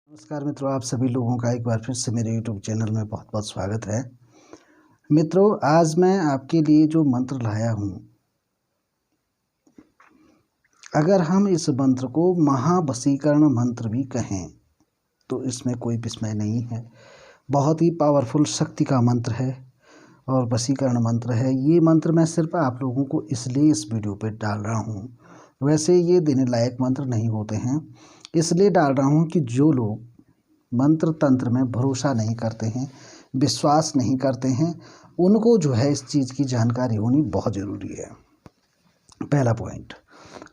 नमस्कार मित्रों, आप सभी लोगों का एक बार फिर से मेरे YouTube चैनल में बहुत बहुत स्वागत है। मित्रों, आज मैं आपके लिए जो मंत्र लाया हूँ, अगर हम इस मंत्र को महावशीकरण मंत्र भी कहें तो इसमें कोई विस्मय नहीं है। बहुत ही पावरफुल शक्ति का मंत्र है और वशीकरण मंत्र है। ये मंत्र मैं सिर्फ आप लोगों को इसलिए इस वीडियो पे डाल रहा हूँ, वैसे ये देने लायक मंत्र नहीं होते हैं, इसलिए डाल रहा हूँ कि जो लोग मंत्र तंत्र में भरोसा नहीं करते हैं, विश्वास नहीं करते हैं, उनको जो है इस चीज़ की जानकारी होनी बहुत ज़रूरी है। पहला पॉइंट।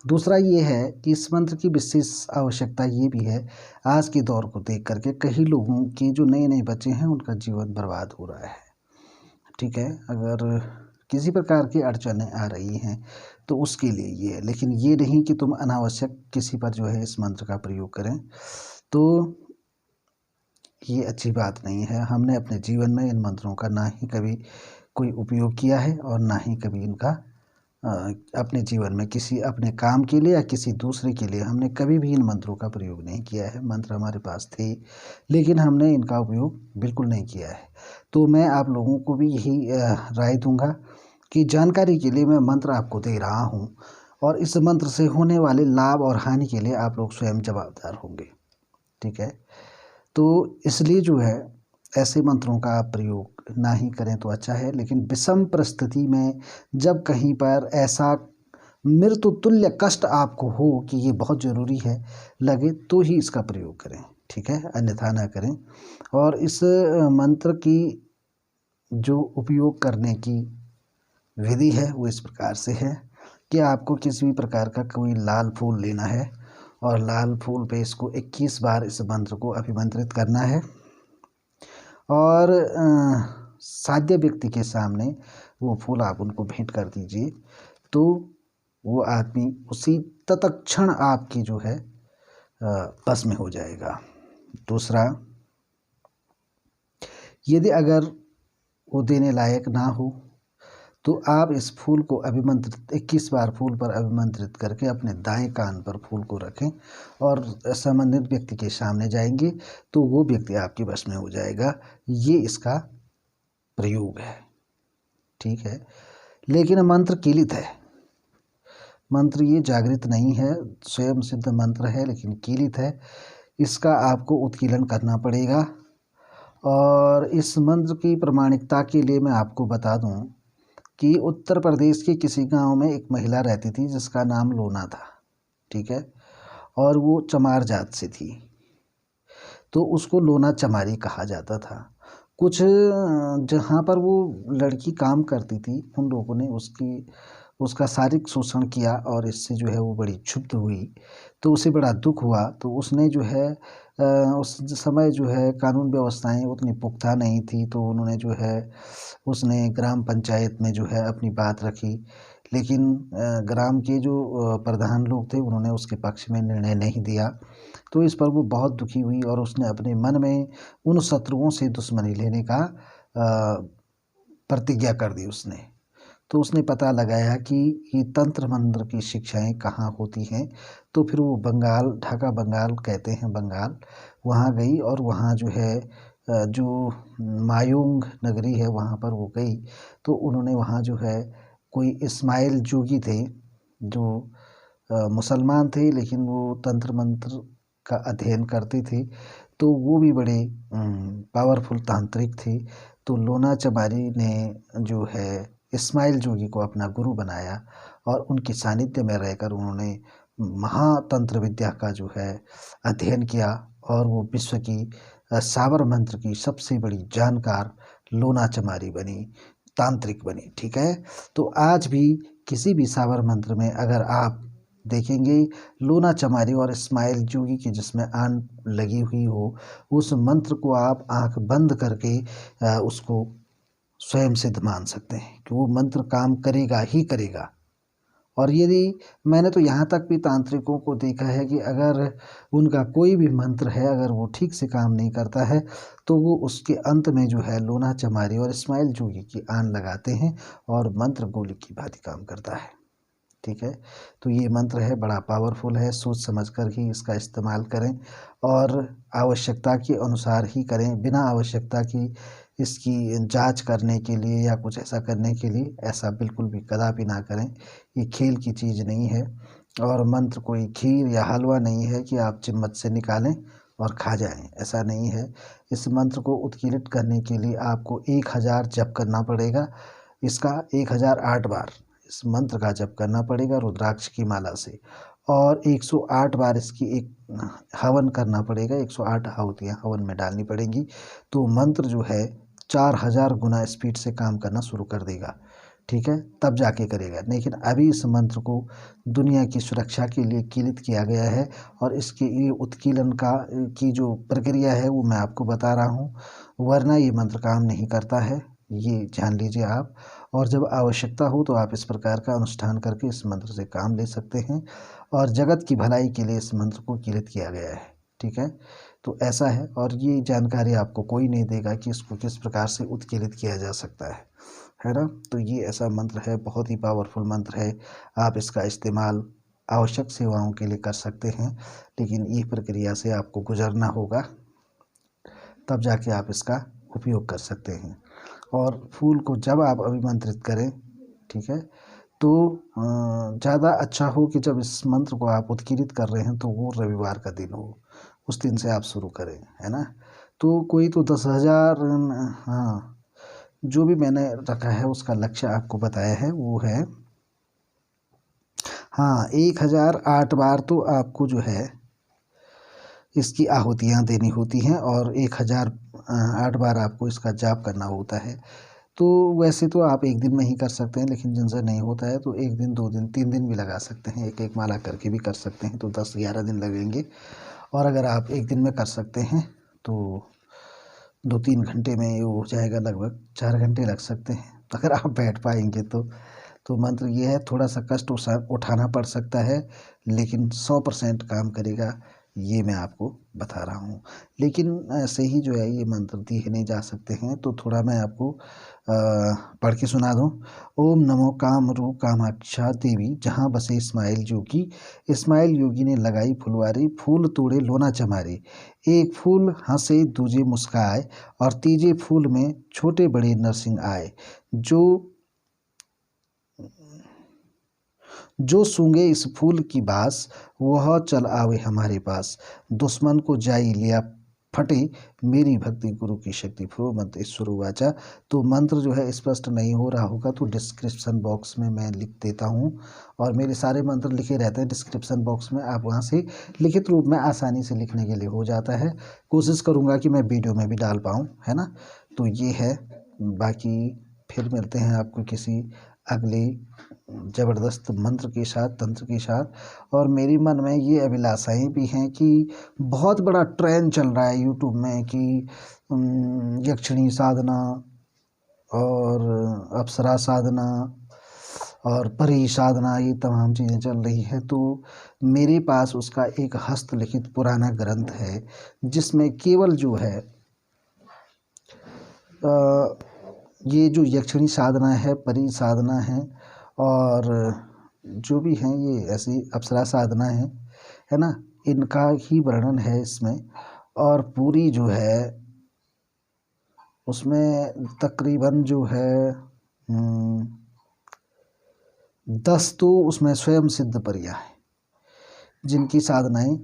दूसरा ये है कि इस मंत्र की विशेष आवश्यकता ये भी है, आज के दौर को देख करके कई लोगों के जो नए नए बच्चे हैं उनका जीवन बर्बाद हो रहा है। ठीक है, अगर किसी प्रकार की अड़चनें आ रही हैं तो उसके लिए ये है, लेकिन ये नहीं कि तुम अनावश्यक किसी पर जो है इस मंत्र का प्रयोग करें, तो ये अच्छी बात नहीं है। हमने अपने जीवन में इन मंत्रों का ना ही कभी कोई उपयोग किया है और ना ही कभी इनका अपने जीवन में किसी अपने काम के लिए या किसी दूसरे के लिए हमने कभी भी इन मंत्रों का प्रयोग नहीं किया है। मंत्र हमारे पास थे लेकिन हमने इनका उपयोग बिल्कुल नहीं किया है। तो मैं आप लोगों को भी यही राय दूंगा कि जानकारी के लिए मैं मंत्र आपको दे रहा हूँ और इस मंत्र से होने वाले लाभ और हानि के लिए आप लोग स्वयं जवाबदार होंगे। ठीक है, तो इसलिए जो है ऐसे मंत्रों का आप प्रयोग ना ही करें तो अच्छा है। लेकिन विषम परिस्थिति में जब कहीं पर ऐसा मृत्यु तुल्य कष्ट आपको हो कि ये बहुत ज़रूरी है लगे तो ही इसका प्रयोग करें। ठीक है, अन्यथा ना करें। और इस मंत्र की जो उपयोग करने की विधि है वो इस प्रकार से है कि आपको किसी भी प्रकार का कोई लाल फूल लेना है और लाल फूल पे इसको 21 बार इस मंत्र को अभिमंत्रित करना है और साध्य व्यक्ति के सामने वो फूल आप उनको भेंट कर दीजिए, तो वो आदमी उसी तत्क्षण आपकी जो है बस में हो जाएगा। दूसरा, यदि अगर वो देने लायक ना हो तो आप इस फूल को अभिमंत्रित 21 बार फूल पर अभिमंत्रित करके अपने दाएं कान पर फूल को रखें और संबंधित व्यक्ति के सामने जाएंगे तो वो व्यक्ति आपके वश में हो जाएगा। ये इसका प्रयोग है। ठीक है, लेकिन मंत्र कीलित है। मंत्र ये जागृत नहीं है, स्वयं सिद्ध मंत्र है लेकिन कीलित है। इसका आपको उत्कीलन करना पड़ेगा। और इस मंत्र की प्रामाणिकता के लिए मैं आपको बता दूं कि उत्तर प्रदेश के किसी गांव में एक महिला रहती थी जिसका नाम लोना था। ठीक है, और वो चमार जात से थी, तो उसको लोना चमारी कहा जाता था। कुछ जहाँ पर वो लड़की काम करती थी उन लोगों ने उसका शारीरिक शोषण किया और इससे जो है वो बड़ी क्षुब्ध हुई, तो उसे बड़ा दुख हुआ। तो उसने जो है उस समय जो है कानून व्यवस्थाएं उतनी पुख्ता नहीं थी, तो उन्होंने जो है उसने ग्राम पंचायत में जो है अपनी बात रखी, लेकिन ग्राम के जो प्रधान लोग थे उन्होंने उसके पक्ष में निर्णय नहीं दिया। तो इस पर वो बहुत दुखी हुई और उसने अपने मन में उन शत्रुओं से दुश्मनी लेने का प्रतिज्ञा कर दी उसने। तो उसने पता लगाया कि ये तंत्र मंत्र की शिक्षाएं कहाँ होती हैं, तो फिर वो बंगाल, ढाका बंगाल कहते हैं बंगाल, वहाँ गई और वहाँ जो है जो मायोंग नगरी है वहाँ पर वो गई। तो उन्होंने वहाँ जो है कोई इस्माइल जोगी थे जो मुसलमान थे लेकिन वो तंत्र मंत्र का अध्ययन करते थे, तो वो भी बड़े पावरफुल तांत्रिक थे। तो लोना चमारी ने जो है इस्माइल जोगी को अपना गुरु बनाया और उनके सानिध्य में रहकर उन्होंने महातंत्र विद्या का जो है अध्ययन किया और वो विश्व की सावर मंत्र की सबसे बड़ी जानकार लोना चमारी बनी, तांत्रिक बनी। ठीक है, तो आज भी किसी भी सावर मंत्र में अगर आप देखेंगे लोना चमारी और इस्माइल जोगी की जिसमें आन लगी हुई हो, उस मंत्र को आप आंख बंद करके उसको स्वयं सिद्ध मान सकते हैं कि वो मंत्र काम करेगा ही करेगा। और यदि मैंने तो यहाँ तक भी तांत्रिकों को देखा है कि अगर उनका कोई भी मंत्र है अगर वो ठीक से काम नहीं करता है तो वो उसके अंत में जो है लोना चमारी और इस्माइल जोगी की आन लगाते हैं और मंत्र गोली की भांति काम करता है। ठीक है। तो ये मंत्र है, बड़ा पावरफुल है, सोच समझ कर ही इसका इस्तेमाल करें और आवश्यकता के अनुसार ही करें, बिना आवश्यकता की इसकी जांच करने के लिए या कुछ ऐसा करने के लिए ऐसा बिल्कुल भी कदापि ना करें। ये खेल की चीज़ नहीं है और मंत्र कोई खीर या हलवा नहीं है कि आप चम्मच से निकालें और खा जाएं, ऐसा नहीं है। इस मंत्र को उत्कीर्णित करने के लिए आपको 1000 जप करना पड़ेगा। इसका 1008 बार इस मंत्र का जप करना पड़ेगा रुद्राक्ष की माला से, और 108 बार इसकी एक हवन करना पड़ेगा, 108 आहुतियाँ हवन में डालनी पड़ेंगी। तो मंत्र जो है 4000 गुना स्पीड से काम करना शुरू कर देगा, ठीक है, तब जाके करेगा। लेकिन अभी इस मंत्र को दुनिया की सुरक्षा के लिए कीलित किया गया है और इसके ये उत्कीलन की जो प्रक्रिया है वो मैं आपको बता रहा हूँ, वरना ये मंत्र काम नहीं करता है, ये जान लीजिए आप। और जब आवश्यकता हो तो आप इस प्रकार का अनुष्ठान करके इस मंत्र से काम ले सकते हैं और जगत की भलाई के लिए इस मंत्र को कीलित किया गया है, ठीक है। तो ऐसा है और ये जानकारी आपको कोई नहीं देगा कि इसको किस प्रकार से उत्कीर्णित किया जा सकता है ना। तो ये ऐसा मंत्र है, बहुत ही पावरफुल मंत्र है। आप इसका इस्तेमाल आवश्यक सेवाओं के लिए कर सकते हैं, लेकिन ये प्रक्रिया से आपको गुजरना होगा, तब जाके आप इसका उपयोग कर सकते हैं। और फूल को जब आप अभिमंत्रित करें, ठीक है, तो ज़्यादा अच्छा हो कि जब इस मंत्र को आप उत्कीर्णित कर रहे हैं तो वो रविवार का दिन हो, उस दिन से आप शुरू करें, है ना। तो कोई तो 10,000, हाँ, जो भी मैंने रखा है उसका लक्ष्य आपको बताया है वो है, हाँ, 1008 बार तो आपको जो है इसकी आहुतियाँ देनी होती हैं और 1008 बार आपको इसका जाप करना होता है। तो वैसे तो आप एक दिन में ही कर सकते हैं, लेकिन जिनसे नहीं होता है तो 1 दिन, 2 दिन, 3 दिन भी लगा सकते हैं, एक एक माला करके भी कर सकते हैं, तो 10-11 दिन लगेंगे। और अगर आप एक दिन में कर सकते हैं तो 2-3 घंटे में ये हो जाएगा, लगभग 4 घंटे लग सकते हैं अगर आप बैठ पाएंगे तो मंत्र ये है, थोड़ा सा कष्ट उठाना पड़ सकता है, लेकिन 100% काम करेगा, ये मैं आपको बता रहा हूँ। लेकिन ऐसे ही जो है ये मंत्र दिए नहीं जा सकते हैं, तो थोड़ा मैं आपको पढ़ के सुना दूँ। ओम नमो कामरूप कामाक्षा देवी, जहाँ बसे इस्माइल जोगी, इस्माइल योगी ने लगाई फुलवारी, फूल तोड़े लोना चमारे, एक फूल हंसे दूजे मुस्काए, और तीजे फूल में छोटे बड़े नरसिंह आए, जो सूंघे इस फूल की बास, वह चल आवे हमारे पास, दुश्मन को जाई लिया फटे, मेरी भक्ति गुरु की शक्ति फुरो मंत्र ईश्वर वाचा। तो मंत्र जो है स्पष्ट नहीं हो रहा होगा तो डिस्क्रिप्शन बॉक्स में मैं लिख देता हूँ, और मेरे सारे मंत्र लिखे रहते हैं डिस्क्रिप्शन बॉक्स में, आप वहाँ से लिखित रूप में आसानी से लिखने के लिए हो जाता है। कोशिश करूँगा कि मैं वीडियो में भी डाल पाऊँ, है ना। तो ये है, बाकी फिर मिलते हैं आपको किसी अगले ज़बरदस्त मंत्र के साथ, तंत्र के साथ। और मेरी मन में ये अभिलाषाएँ भी हैं कि बहुत बड़ा ट्रेंड चल रहा है यूट्यूब में कि यक्षिणी साधना और अप्सरा साधना और परी साधना, ये तमाम चीज़ें चल रही हैं। तो मेरे पास उसका एक हस्तलिखित पुराना ग्रंथ है, जिसमें केवल जो है ये जो यक्षिणी साधना है, परी साधना है, और जो भी हैं ये ऐसी अप्सरा साधना है ना, इनका ही वर्णन है इसमें। और पूरी जो है उसमें तकरीबन जो है 10 तो उसमें स्वयं सिद्ध परियां हैं, जिनकी साधनाएं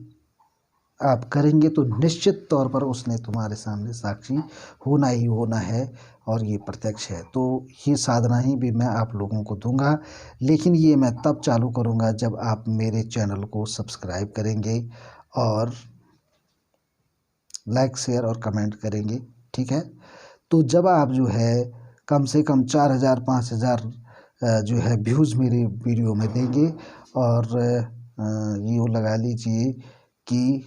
आप करेंगे तो निश्चित तौर पर उसने तुम्हारे सामने साक्षी होना ही होना है, और ये प्रत्यक्ष है। तो ये साधना ही भी मैं आप लोगों को दूंगा, लेकिन ये मैं तब चालू करूंगा जब आप मेरे चैनल को सब्सक्राइब करेंगे और लाइक, शेयर और कमेंट करेंगे, ठीक है। तो जब आप जो है कम से कम 4000-5000 जो है व्यूज़ मेरे वीडियो में देंगे, और ये लगा लीजिए कि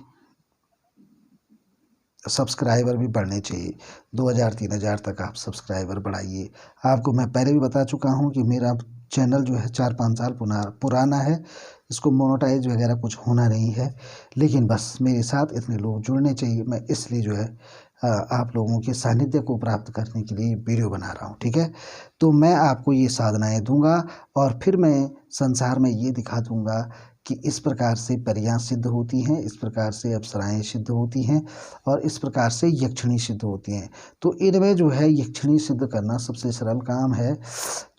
सब्सक्राइबर भी बढ़ने चाहिए, 2000-3000 तक आप सब्सक्राइबर बढ़ाइए। आपको मैं पहले भी बता चुका हूँ कि मेरा चैनल जो है 4-5 साल पुराना है, इसको मोनेटाइज वगैरह कुछ होना नहीं है, लेकिन बस मेरे साथ इतने लोग जुड़ने चाहिए। मैं इसलिए जो है आप लोगों के सानिध्य को प्राप्त करने के लिए वीडियो बना रहा हूँ, ठीक है। तो मैं आपको ये साधनाएँ दूंगा और फिर मैं संसार में ये दिखा दूंगा कि इस प्रकार से परियां सिद्ध होती हैं, इस प्रकार से अप्सराएं सिद्ध होती हैं और इस प्रकार से यक्षिणी सिद्ध होती हैं। तो इनमें जो है यक्षिणी सिद्ध करना सबसे सरल काम है।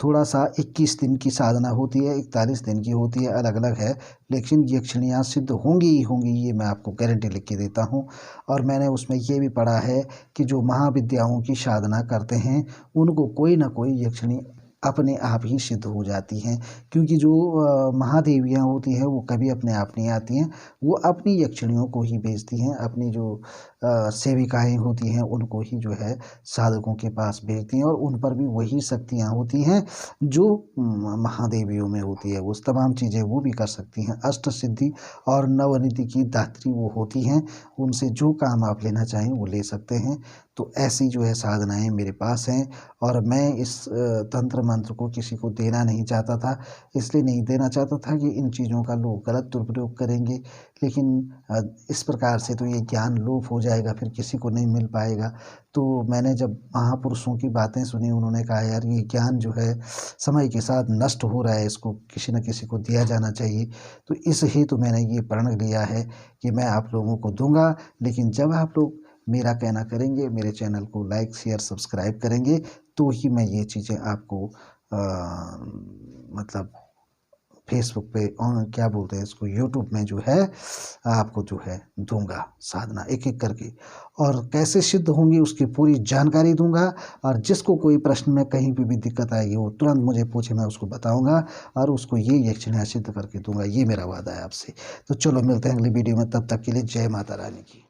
थोड़ा सा 21 दिन की साधना होती है, 41 दिन की होती है, अलग अलग है, लेकिन यक्षिणियाँ सिद्ध होंगी ही होंगी, ये मैं आपको गारंटी लिख के देता हूँ। और मैंने उसमें ये भी पढ़ा है कि जो महाविद्याओं की साधना करते हैं उनको कोई ना कोई यक्षिणी अपने आप ही सिद्ध हो जाती हैं, क्योंकि जो महादेवियाँ होती हैं वो कभी अपने आप नहीं आती हैं, वो अपनी यक्षिणियों को ही भेजती हैं। अपनी जो सेविकाएँ होती हैं उनको ही जो है साधकों के पास भेजती हैं और उन पर भी वही शक्तियाँ होती हैं जो महादेवियों में होती है। वो तमाम चीज़ें वो भी कर सकती हैं। अष्ट सिद्धि और नवनिधि की दात्री वो होती हैं, उनसे जो काम आप लेना चाहें वो ले सकते हैं। तो ऐसी जो है साधनाएँ मेरे पास हैं और मैं इस तंत्र मंत्र को किसी को देना नहीं चाहता था। इसलिए नहीं देना चाहता था कि इन चीज़ों का लोग गलत दुरुपयोग करेंगे, लेकिन इस प्रकार से तो ये ज्ञान लोप हो जाएगा, फिर किसी को नहीं मिल पाएगा। तो मैंने जब महापुरुषों की बातें सुनी, उन्होंने कहा यार ये ज्ञान जो है समय के साथ नष्ट हो रहा है, इसको किसी न किसी को दिया जाना चाहिए। तो इस हेतु मैंने ये प्रण लिया है कि मैं आप लोगों को दूंगा, लेकिन जब आप लोग मेरा कहना करेंगे, मेरे चैनल को लाइक शेयर सब्सक्राइब करेंगे, तो ही मैं ये चीज़ें आपको मतलब फेसबुक पे और क्या बोलते हैं इसको, यूट्यूब में जो है आपको जो है दूंगा साधना एक एक करके, और कैसे सिद्ध होंगी उसकी पूरी जानकारी दूंगा। और जिसको कोई प्रश्न में कहीं भी दिक्कत आएगी वो तुरंत मुझे पूछे, मैं उसको बताऊंगा और उसको ये यक्षिणियाँ सिद्ध करके दूंगा। ये मेरा वादा है आपसे। तो चलो मिलते हैं अगली वीडियो में, तब तक के लिए जय माता रानी की।